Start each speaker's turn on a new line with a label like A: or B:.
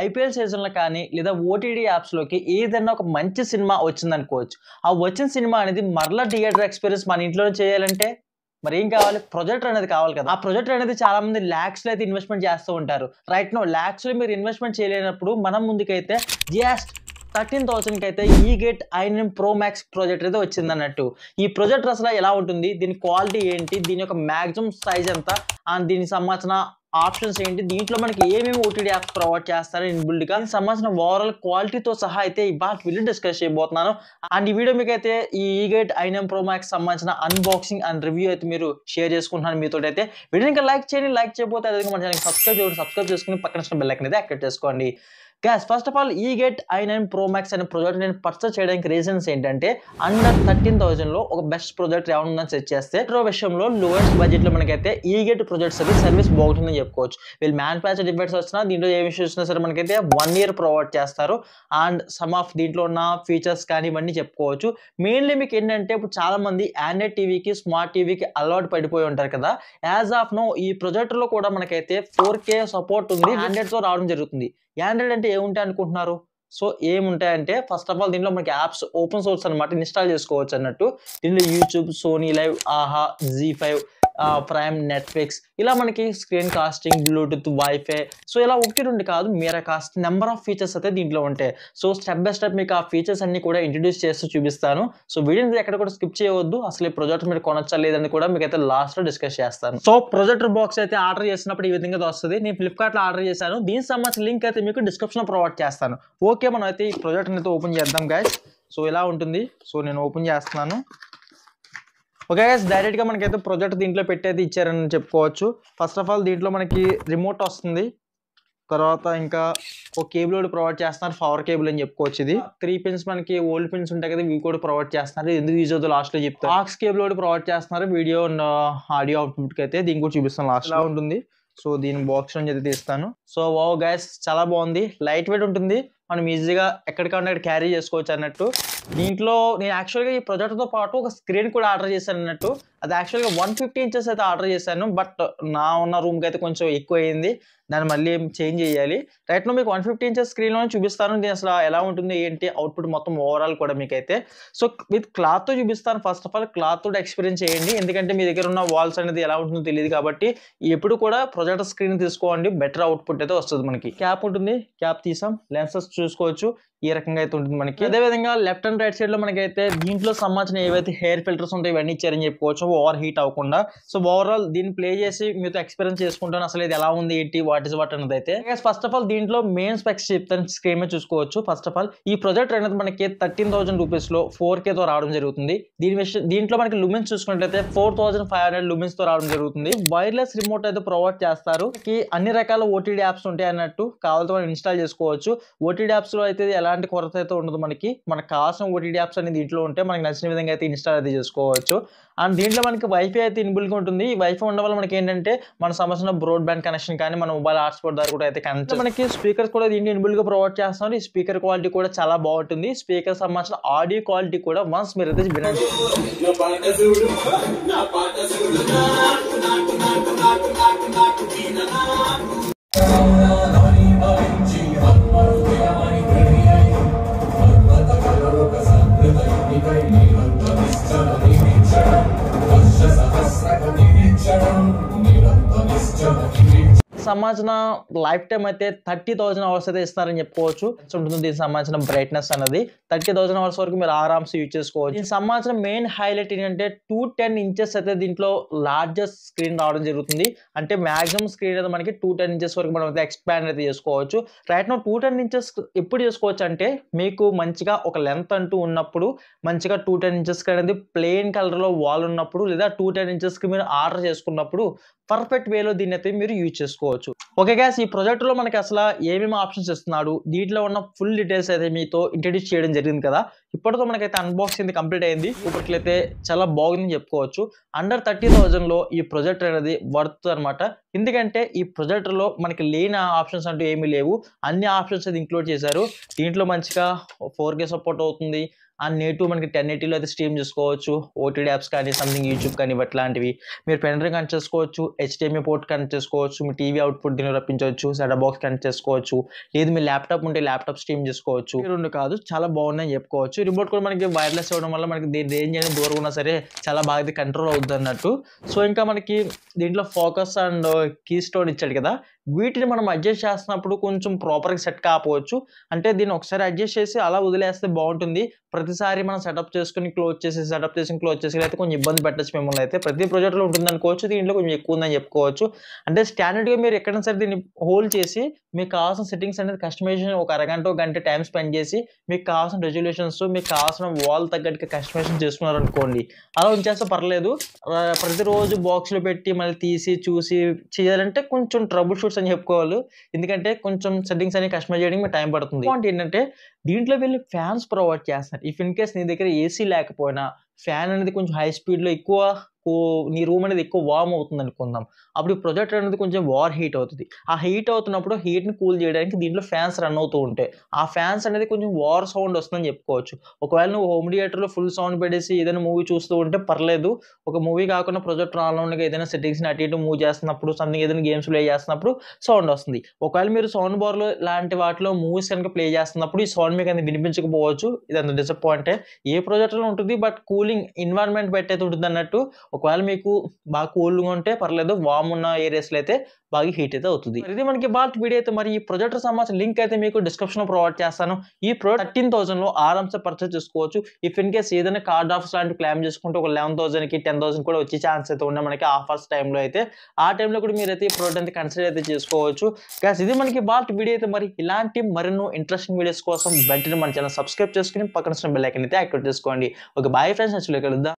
A: IPL సీజన్లో కానీ లేదా ఓటీటీ యాప్స్లోకి ఏదైనా ఒక మంచి సినిమా వచ్చిందనుకోవచ్చు. ఆ వచ్చిన సినిమా అనేది మరలా థియేటర్ ఎక్స్పీరియన్స్ మన ఇంట్లోనే చేయాలంటే మరి ఏం కావాలి? ప్రొజెక్టర్ అనేది కావాలి కదా. ఆ ప్రొజెక్టర్ అనేది చాలా మంది లాక్స్లో అయితే ఇన్వెస్ట్మెంట్ చేస్తూ ఉంటారు. రైట్ నో లాక్స్లో మీరు ఇన్వెస్ట్మెంట్ చేయలేనప్పుడు మనం ముందుకైతే జస్ట్ 13,000కి అయితే E-Gate i9 Pro Max projector అయితే వచ్చింది అన్నట్టు. ఈ ప్రొజెక్టర్ అసలు ఎలా ఉంటుంది, దీని క్వాలిటీ ఏంటి, దీని యొక్క మాక్సిమం సైజ్ ఎంత, అండ్ దీనికి సంబంధించిన ఆప్షన్స్ ఏంటి, దీంట్లో మనకి ఏమేమి ఓటీటీ యాప్స్ ప్రొవైడ్ చేస్తారు ఇన్బిల్డ్ గా, దీనికి సంబంధించిన ఓవరాల్ క్వాలిటీతో సహా అయితే ఇవాళ వీడియో డిస్కస్ చేయబోతున్నాను. అండ్ ఈ వీడియో మీకు అయితే ఈ E-Gate i9 Pro Max సంబంధించిన అన్బాక్సింగ్ అండ్ రివ్యూ అయితే మీరు షేర్ చేసుకుంటున్నాను మీతో అయితే. వీడియో ఇంకా లైక్ చేయండి, లైక్ చేయకపోతే అదే మన ఛానల్ సబ్స్క్రైబ్ చేసుకుని పక్కన బెల్ ఐకాన్ అయితే యాక్టివేట్ చేసుకోండి. Gas first of all E-Gate i9 Pro Max అనే ప్రొజెక్ట్ నేను పర్చేస్ చేయడానికి రీజన్స్ ఏంటంటే అండర్ 13,000లో ఒక బెస్ట్ ప్రొజెక్ట్ ఏమన్నా సెట్ చేస్తే విషయంలో లోయెస్ట్ బడ్జెట్ లో మనకైతే E-Gate ప్రొజెక్ట్స్ అయితే సర్వీస్ బాగుంటుందని చెప్పుకోవచ్చు. వీళ్ళు మ్యానుఫ్యాక్చర్ డిఫెక్ట్స్ వచ్చినా దీంట్లో ఏ ఇష్యూస్ వచ్చినా సరే మనకైతే 1 year ప్రొవైడ్ చేస్తారు. అండ్ సమ్ ఆఫ్ దీంట్లో ఉన్న ఫీచర్స్ కానీ ఇవన్నీ చెప్పుకోవచ్చు. మెయిన్లీ మీకు ఏంటంటే ఇప్పుడు చాలా మంది ఆండ్రాయిడ్ టీవీకి స్మార్ట్ టీవీకి అలవాటు పడిపోయి ఉంటారు కదా. యాజ్ ఆఫ్ నో ఈ ప్రొజెక్టర్ లో కూడా మనకైతే 4K సపోర్ట్ ఉంది, ఆండ్రాయిడ్ తో రావడం జరుగుతుంది. ఆండ్రాయిడ్ అంటే ఏముంటాయి అనుకుంటున్నారు? సో ఏముంటాయంటే ఫస్ట్ ఆఫ్ ఆల్ దీంట్లో మనకి యాప్స్ ఓపెన్ సోర్స్ అనమాట, ఇన్స్టాల్ చేసుకోవచ్చు అన్నట్టు. దీంట్లో యూట్యూబ్, సోనీ లైవ్, ఆహా, Z5, ప్రైమ్, నెట్ఫ్లిక్స్, ఇలా మనకి screen casting, Bluetooth, WiFi, so ఇలా 1-2 కాదు Miracast number of features అయితే దీంట్లో ఉంటాయి. సో స్టెప్ బై స్టెప్ మీకు ఆ ఫీచర్స్ అన్ని కూడా ఇంట్రడ్యూస్ చేస్తూ చూపిస్తాను. సో వీడియోని ఎక్కడ కూడా స్కిప్ చేయవద్దు. అసలు ఈ ప్రొజెక్టర్ మీరు కొనొచ్చా లేదని కూడా మీకు అయితే లాస్ట్ లో డిస్కస్ చేస్తాను. సో ప్రొజెక్టర్ బాక్స్ అయితే ఆర్డర్ చేసినప్పుడు ఈ విధంగా వస్తుంది. నేను ఫ్లిప్కార్ట్ లో ఆర్డర్ చేశాను. దీనికి సంబంధించిన లింక్ అయితే మీకు డిస్క్రిప్షన్ లో ప్రొవైడ్ చేస్తాను. ఓకే, మనం అయితే ఈ ప్రొజెక్టర్ అయితే ఓపెన్ చేద్దాం గైస్. సో ఇలా ఉంటుంది. సో నేను ఓపెన్ చేస్తున్నాను. ఓకే గైస్, డైరెక్ట్ గా మనకైతే ప్రొజెక్ట్ దీంట్లో పెట్టేది ఇచ్చారని చెప్పుకోవచ్చు. ఫస్ట్ ఆఫ్ ఆల్ దీంట్లో మనకి రిమోట్ వస్తుంది. తర్వాత ఇంకా ఒక కేబుల్ కూడా ప్రొవైడ్ చేస్తున్నారు, పవర్ కేబుల్ అని చెప్పుకోవచ్చు. ఇది 3 pins మనకి ఓల్డ్ పిన్స్ ఉంటాయి కదా, ఇవి కూడా ప్రొవైడ్ చేస్తున్నారు. ఎందుకు యూజ్ అవుతుందో లాస్ట్ లో చెప్తారు. ఆక్స్ కేబుల్ కూడా ప్రొవైడ్ చేస్తున్నారు వీడియో ఆడియో అవుట్పుట్ కి అయితే. దీన్ని కూడా చూపిస్తాను లాస్ట్ లో ఉంటుంది. సో దీని బాక్స్ నుంచి అయితే తీస్తాను. సో వావ్ గైస్, చాలా బాగుంది, లైట్ వెయిట్ ఉంటుంది, మనం ఈజీగా ఎక్కడికన్నా క్యారీ చేసుకోవచ్చు అన్నట్టు. దీంట్లో నేను యాక్చువల్గా ఈ ప్రొజెక్ట్తో పాటు ఒక స్క్రీన్ కూడా ఆర్డర్ చేశాను అన్నట్టు. అది యాక్చువల్గా 150 inches అయితే ఆర్డర్ చేశాను, బట్ నా ఉన్న రూమ్కి అయితే కొంచెం ఎక్కువ అయింది, దాన్ని మళ్ళీ చేంజ్ చేయాలి. రైట్ లో మీకు 150 inches స్క్రీన్లోనే చూపిస్తాను. దీని అసలు ఎలా ఉంటుంది ఏంటి అవుట్పుట్ మొత్తం ఓవరాల్ కూడా మీకైతే. సో విత్ క్లాత్తో చూపిస్తాను. ఫస్ట్ ఆఫ్ ఆల్ క్లాత్ తోటి ఎక్స్పీరియన్స్ చేయండి, ఎందుకంటే మీ దగ్గర ఉన్న వాల్స్ అనేది ఎలా ఉంటుందో తెలియదు కాబట్టి ఎప్పుడు కూడా ప్రొజెక్టర్ స్క్రీన్ తీసుకోండి, బెటర్ అవుట్పుట్ అయితే వస్తుంది. మనకి క్యాప్ ఉంటుంది, క్యాప్ తీసాం, లెన్సెస్ చూసుకోవచ్చు, ఈ రకంగా అయితే ఉంటుంది మనకి. అదేవిధంగా లెఫ్ట్ అండ్ రైట్ సైడ్ లో మనకైతే దీంట్లో సంబంధించిన ఏవైతే హెయిర్ ఫిల్టర్స్ ఉంటాయి ఇవన్నీ ఇచ్చారని చెప్పుకోవచ్చు, ఓవర్ హీట్ అవ్వకుండా. సో ఓవరాల్ దీన్ని ప్లే చేసి మీతో ఎక్స్పీరియన్స్ చేసుకుంటాను అసలు ఇది ఎలా ఉంది ఏంటి, వాట్ ఇస్ వాట్ అనేది అయితే. ఫస్ట్ ఆఫ్ ఆల్ దీంట్లో మెయిన్ స్పెక్స్ చెప్తాను, స్క్రీన్ మీద చూసుకోవచ్చు. ఫస్ట్ ఆఫ్ ఆల్ ఈ ప్రొజెక్టర్ అనేది మనకి 13,000 రూపీస్ లో 4K తో రావడం జరుగుతుంది. దీంట్లో మనకి లుమెన్స్ చూసుకున్నట్లయితే 4,500 లుమెన్స్ తో రావడం జరుగుతుంది. వైర్లెస్ రిమోట్ అయితే ప్రొవైడ్ చేస్తారు. అన్ని రకాల ఓటీటీ యాప్స్ ఉంటాయి అన్నట్టు, కావాలంటే మనం ఇన్స్టాల్ చేసుకోవచ్చు. ఓటీటీ యాప్స్ లో అయితే ఎలాంటి కొరత అయితే ఉండదు. మనకు కావాల్సిన ఓటీటీ యాప్స్ అనేది దీంట్లో ఉంటే మనకి నచ్చిన విధంగా అయితే ఇన్స్టాల్ అయితే చేసుకోవచ్చు. అండ్ దీంట్లో మనకి వైఫై అయితే ఇన్బుల్ట్ గా ఉంటుంది. ఈ వైఫై ఉండడం వల్ల మనకి ఏంటంటే మన సంబంధించిన బ్రాడ్బ్యాండ్ కనెక్షన్ కానీ మన మొబైల్ హాట్స్పాట్ ద్వారా కూడా అయితే కనెక్ట్. మనకి స్పీకర్స్ కూడా దీంట్లో ఇన్బుల్ట్ గా ప్రొవైడ్ చేస్తున్నారు. ఈ స్పీకర్ క్వాలిటీ కూడా చాలా బాగుంటుంది. స్పీకర్ సంబంధించిన ఆడియో క్వాలిటీ కూడా వన్స్ మీరు అయితే వినండి. సంబంధించిన లైఫ్ టైం అయితే 30,000 అవర్స్ అయితే ఇస్తారని చెప్పుకోవచ్చు. ఉంటుంది దీనికి సంబంధించిన బ్రైట్నెస్ అనేది 30,000 అవర్స్ వరకు మీరు ఆరామ్స్ యూజ్ చేసుకోవచ్చు. దీనికి సంబంధించిన మెయిన్ హైలైట్ ఏంటంటే 210 inches అయితే దీంట్లో లార్జెస్ట్ స్క్రీన్ రావడం జరుగుతుంది. అంటే మాక్సిమం స్క్రీన్ అయితే మనకి 210 inches వరకు మనం అయితే ఎక్స్పాండ్ అయితే చేసుకోవచ్చు. రైట్ నో 210 inches ఎప్పుడు చేసుకోవచ్చు అంటే మీకు మంచిగా ఒక లెంత్ అంటూ ఉన్నప్పుడు, మంచిగా 210 inches అనేది ప్లెయిన్ కలర్ లో వాల్ ఉన్నప్పుడు, లేదా 210 inches కి మీరు ఆర్డర్ చేసుకున్నప్పుడు పర్ఫెక్ట్ వేలో దీన్ని అయితే మీరు యూజ్ చేసుకోవచ్చు. ఓకే గైస్, ఈ ప్రొజెక్ట్ లో మనకి అసలు ఏమేమి ఆప్షన్స్ ఇస్తున్నాడు, దీంట్లో ఉన్న ఫుల్ డీటెయిల్స్ అయితే మీతో ఇంట్రడ్యూస్ చేయడం జరిగింది కదా. ఇప్పటితో మనకైతే అన్బాక్సింగ్ కంప్లీట్ అయింది. ఇప్పటికైతే చాలా బాగుందని చెప్పుకోవచ్చు. అండర్ 30,000 లో ఈ ప్రొజెక్ట్ అనేది వర్త్ అనమాట. ఎందుకంటే ఈ ప్రొజెక్టర్లో మనకి లేని ఆప్షన్స్ అంటూ ఏమీ లేవు. అన్ని ఆప్షన్స్ అయితే ఇంక్లూడ్ చేశారు. దీంట్లో మంచిగా 4K సపోర్ట్ అవుతుంది. అండ్ నేటివ్ మనకి 1080లో అయితే స్ట్రీమ్ చేసుకోవచ్చు. ఓటీటీ యాప్స్ కానీ సంథింగ్ యూట్యూబ్ కానీ ఇట్లాంటివి. మీరు పెన్ డ్రైవ్ కనెక్ట్ చేసుకోవచ్చు, HDMI పోర్ట్ కనెక్ట్ చేసుకోవచ్చు, మీ టీవీ అవుట్పుట్ దీనిలో రప్పించవచ్చు, సెటప్ బాక్స్ కనెక్ట్ చేసుకోవచ్చు, లేదు మీ ల్యాప్టాప్ ఉంటే ల్యాప్టాప్ స్ట్రీమ్ చేసుకోవచ్చు. ఈ రెండు కాదు చాలా బాగున్నాయని చెప్పుకోవచ్చు. రిమోట్ కూడా మనకి వైర్లెస్ ఇవ్వడం వల్ల మనకి రేంజ్ అనేది దూరం ఉన్నా సరే చాలా బాగా కంట్రోల్ అవుతుంది అన్నట్టు. సో ఇంకా మనకి దీంట్లో ఫోకస్ అండ్ కీ స్టోన్ ఇచ్చాడు కదా, వీటిని మనం అడ్జస్ట్ చేస్తున్నప్పుడు కొంచెం ప్రాపర్గా సెట్ కాకపోవచ్చు. అంటే దీన్ని ఒకసారి అడ్జస్ట్ చేసి అలా వదిలేస్తే బాగుంటుంది. ప్రతిసారి మనం సెటప్ చేసుకుని క్లోజ్ చేసి అయితే కొంచెం ఇబ్బంది పెట్టచ్చు మిమ్మల్ని. అయితే ప్రతి ప్రాజెక్ట్లో ఉంటుంది అనుకోవచ్చు, దీంట్లో కొంచెం ఎక్కువ ఉందని చెప్పుకోవచ్చు. అంటే స్టాండర్డ్గా మీరు ఎక్కడైనా సరే దీన్ని హోల్డ్ చేసి మీకు కావాల్సిన సెట్టింగ్స్ అనేది కస్టమైజేషన్ ఒక అరగంట గంట టైం స్పెండ్ చేసి మీకు కావాల్సిన రెజల్యూషన్స్ మీకు కావాల్సిన వాల్ తగ్గట్టుగా కస్టమైజేషన్ చేసుకున్నారు అనుకోండి, అలా ఉంచేస్తే పర్లేదు. ప్రతిరోజు బాక్స్లో పెట్టి మళ్ళీ తీసి చూసి చేయాలంటే కొంచెం ట్రబుల్ షూట్స్ అని చెప్పుకోవాలి. ఎందుకంటే కొంచెం సెట్టింగ్స్ అనేవి కస్టమైజ్ చేయడానికి టైం పడుతుంది. పాయింట్ ఏంటంటే దీంట్లో వీళ్ళు ఫ్యాన్స్ ప్రొవైడ్ చేస్తారు. ఇఫ్ ఇన్ కేస్ నీ దగ్గర ఏసీ లేకపోయినా ఫ్యాన్ అనేది కొంచెం హై స్పీడ్లో ఎక్కువ నీ రూమ్ అనేది ఎక్కువ వార్మ్ అవుతుంది అనుకుందాం, అప్పుడు ఈ ప్రొజెక్టర్ అనేది కొంచెం హీట్ అవుతుంది. ఆ హీట్ అవుతున్నప్పుడు హీట్ని కూల్ చేయడానికి దీంట్లో ఫ్యాన్స్ రన్ అవుతూ ఉంటాయి. ఆ ఫ్యాన్స్ అనేది కొంచెం వార్ సౌండ్ వస్తుందని చెప్పుకోవచ్చు. ఒకవేళ నువ్వు హోమ్ థియేటర్లో ఫుల్ సౌండ్ పెట్టేసి ఏదైనా మూవీ చూస్తూ ఉంటే పర్లేదు. ఒక మూవీ కాకుండా ప్రొజెక్టర్ ఆన్లోగా ఏదైనా సెట్టింగ్స్ని అటు ఇటు మూవ్ చేస్తున్నప్పుడు సంథింగ్ ఏదైనా గేమ్స్ ప్లే చేస్తున్నప్పుడు సౌండ్ వస్తుంది. ఒకవేళ మీరు సౌండ్ బార్లో లాంటి వాటిలో మూవీస్ కనుక ప్లే చేస్తున్నప్పుడు ఈ సౌండ్ మీకు అనేది వినిపించకపోవచ్చు. ఇదంతా డిసప్పాయింటే. ఏ ప్రొజెక్టర్లో ఉంటుంది, బట్ కూలింగ్ ఎన్వైరన్మెంట్ పెట్టయితే ఉంటుంది అన్నట్టు. ఒకవేళ మీకు బాగా కూల్గా ఉంటే పర్లేదు, వామ్ ఉన్న ఏరియాస్లో అయితే బాగా హీట్ అయితే అవుతుంది. ఇది మనకి బాగా వీడియో అయితే మరి ఈ ప్రొజెక్టర్ సంబంధించిన లింక్ అయితే మీకు డిస్క్రిప్షన్లో ప్రొవైడ్ చేస్తాను. ఈ ప్రోడక్ట్ 13,000లో ఆరామ్సే పర్చేస్ చేసుకోవచ్చు. ఇఫ్ ఇన్ కేస్ ఏదైనా కార్డ్ ఆఫర్స్ లాంటివి క్లెయిమ్ చేసుకుంటే ఒక 11,000కి 10,000 కూడా వచ్చే ఛాన్స్ అయితే ఉన్నాయి మనకి ఆఫర్స్ టైంలో అయితే. ఆ టైంలో కూడా మీరైతే ఈ ప్రోడక్ట్ అయితే కన్సిడర్ అయితే చేసుకోవచ్చు. గాయ్స్ ఇది మనకి బాగా వీడియో అయితే మరి ఇలాంటి మరెన్నో ఇంట్రెస్టింగ్ వీడియోస్ కోసం వెంటనే మన ఛానల్ సబ్స్క్రైబ్ చేసుకుని పక్కన బెల్ ఐకాన్ అయితే యాక్టివేట్ చేసుకోండి. ఓకే, బాయ్ ఫ్రెండ్స్, నెక్స్ట్ వీడియోలో కలుద్దాం.